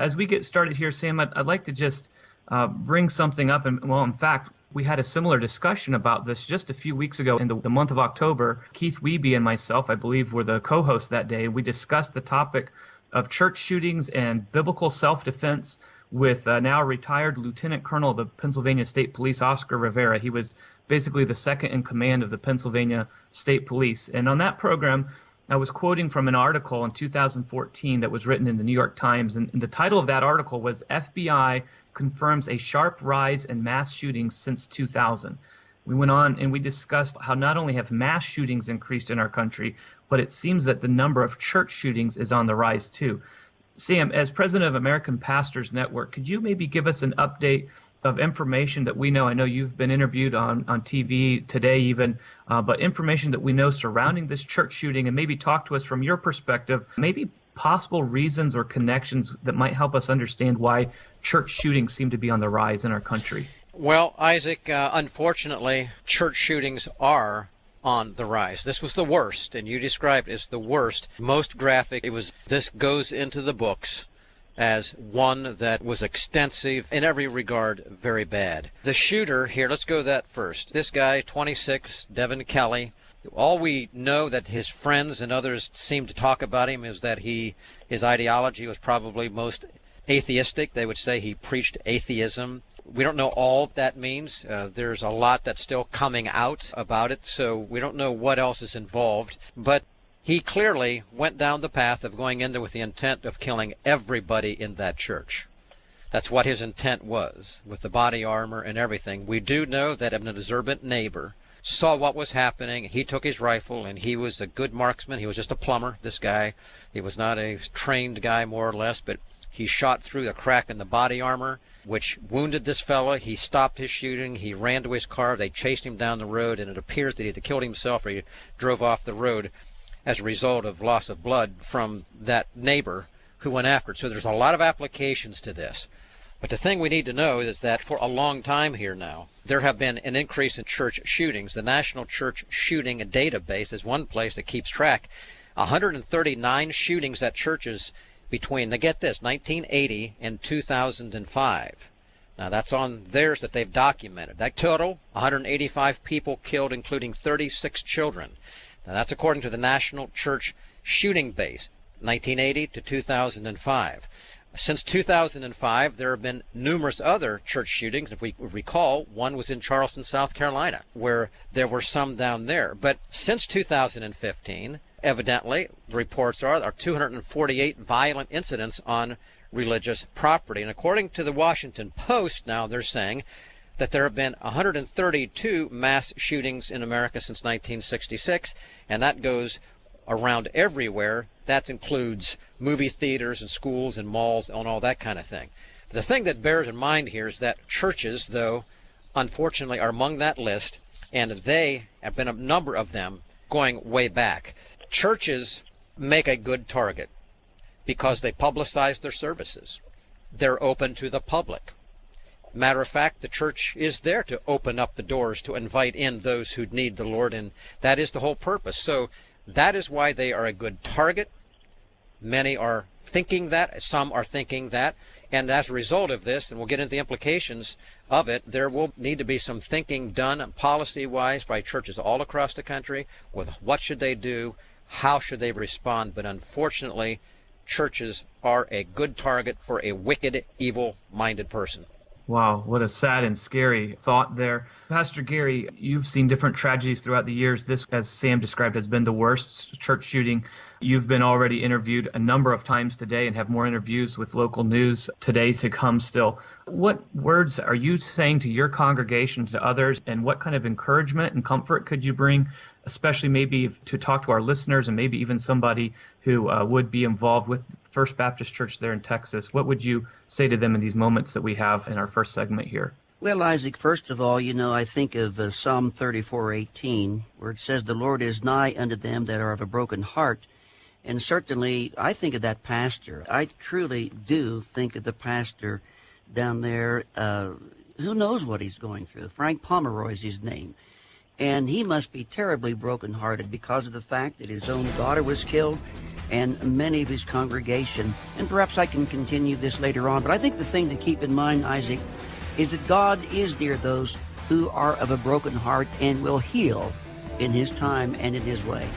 As we get started here, Sam, I'd like to just bring something up. And, well, in fact, we had a similar discussion about this just a few weeks ago in the month of October. Keith Wiebe and myself, I believe, were the co-hosts that day. We discussed the topic of church shootings and biblical self-defense with now retired Lieutenant Colonel of the Pennsylvania State Police, Oscar Rivera. He was basically the second in command of the Pennsylvania State Police. And on that program, I was quoting from an article in 2014 that was written in the New York Times, and the title of that article was FBI Confirms a Sharp Rise in Mass Shootings Since 2000. We went on and we discussed how not only have mass shootings increased in our country, but it seems that the number of church shootings is on the rise too. Sam, as president of American Pastors Network, could you maybe give us an update of information that we know? I know you've been interviewed on TV today even, but information that we know surrounding this church shooting, and maybe talk to us from your perspective, maybe possible reasons or connections that might help us understand why church shootings seem to be on the rise in our country. Well, Isaac, unfortunately, church shootings are on the rise. This was the worst, and you described it as the worst, most graphic. This goes into the books as one that was extensive, in every regard, very bad. The shooter here, let's go that first. This guy, 26, Devin Kelly. All we know that his friends and others seem to talk about him is that his ideology was probably most atheistic. They would say he preached atheism. We don't know all that means. There's a lot that's still coming out about it, so we don't know what else is involved. But he clearly went down the path of going in there with the intent of killing everybody in that church. That's what his intent was, with the body armor and everything. We do know that an observant neighbor saw what was happening. He took his rifle, and he was a good marksman. He was just a plumber, this guy. He was not a trained guy, more or less, but he shot through the crack in the body armor, which wounded this fellow. He stopped his shooting. He ran to his car. They chased him down the road, and it appears that he either killed himself or he drove off the road as a result of loss of blood from that neighbor who went after it. So there's a lot of applications to this. But the thing we need to know is that for a long time here now, there have been an increase in church shootings. The National Church Shooting Database is one place that keeps track. 139 shootings at churches between, now get this, 1980 and 2005. Now that's on theirs that they've documented. That total, 185 people killed, including 36 children. Now that's according to the National Church Shooting Base, 1980 to 2005. Since 2005, there have been numerous other church shootings. If we recall, one was in Charleston, South Carolina, where there were some down there. But since 2015, evidently, the reports are 248 violent incidents on religious property. And according to the Washington Post, now they're saying that there have been 132 mass shootings in America since 1966, and that goes around everywhere. That includes movie theaters and schools and malls and all that kind of thing. The thing that bears in mind here is that churches, though, unfortunately are among that list, and they have been a number of them going way back. Churches make a good target because they publicize their services. They're open to the public. Matter of fact, the church is there to open up the doors to invite in those who need the Lord, and that is the whole purpose. So that is why they are a good target. Many are thinking that, some are thinking that, and as a result of this, and we'll get into the implications of it, there will need to be some thinking done policy-wise by churches all across the country with what should they do, how should they respond. But unfortunately, churches are a good target for a wicked, evil-minded person. Wow, what a sad and scary thought there. Pastor Gary, you've seen different tragedies throughout the years. This, as Sam described, has been the worst church shooting. You've been already interviewed a number of times today and have more interviews with local news today to come still. What words are you saying to your congregation, to others, and what kind of encouragement and comfort could you bring, especially maybe to talk to our listeners and maybe even somebody who would be involved with First Baptist Church there in Texas? What would you say to them in these moments that we have in our first segment here? Well, Isaac, first of all, I think of Psalm 34:18, where it says, "The Lord is nigh unto them that are of a broken heart." And certainly, I think of that pastor. I truly do think of the pastor down there. Who knows what he's going through? Frank Pomeroy is his name. And he must be terribly brokenhearted because of the fact that his own daughter was killed and many of his congregation. And perhaps I can continue this later on, but I think the thing to keep in mind, Isaac, is that God is near those who are of a broken heart and will heal in his time and in his way.